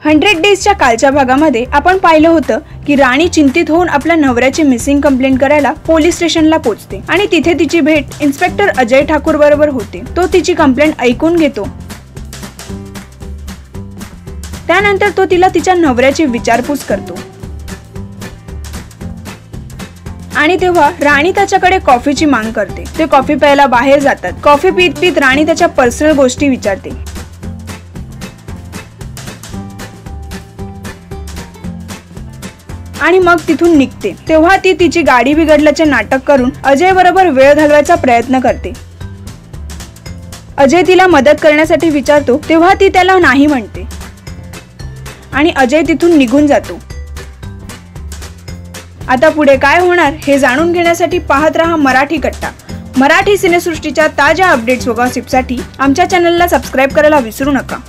100 डेजच्या कालच्या भागामध्ये आपण पाहिलं होतं की राणी चिंतित होऊन आपल्या नवऱ्याची मिसिंग कंप्लेंट करायला पोलीस स्टेशनला पोहोचते आणि तिथे तिची भेट इन्स्पेक्टर अजय ठाकूर बरोबर होते। तो तिची कंप्लेंट ऐकून घेतो। त्यानंतर तो तिला तिच्या नवऱ्याची विचारपूस करतो आणि तेव्हा राणी त्याच्याकडे कॉफीची मांग करते। ते कॉफी प्यायला बाहेर जातात। कॉफी पीत पीत राणी त्याच्या पर्सनल गोष्टी विचारते आणि मग तिथून निघते। तेव्हा ती तिची गाडी बिघडल्याचे नाटक करून अजय बरोबर वेळ घालवायचा प्रयत्न करते। अजय तिला मदत करण्यासाठी विचारतो तेव्हा ती त्याला नाही म्हणते आणि अजय तिथून निघून जातो। आता पुढे काय होणार हे जाणून घेण्यासाठी पाहत रहा मराठी कट्टा। मराठी सिनेसृष्टीच्या ताज्या अपडेट्स व गॉसिपसाठी आमच्या चॅनलला सबस्क्राइब करायला विसरू नका।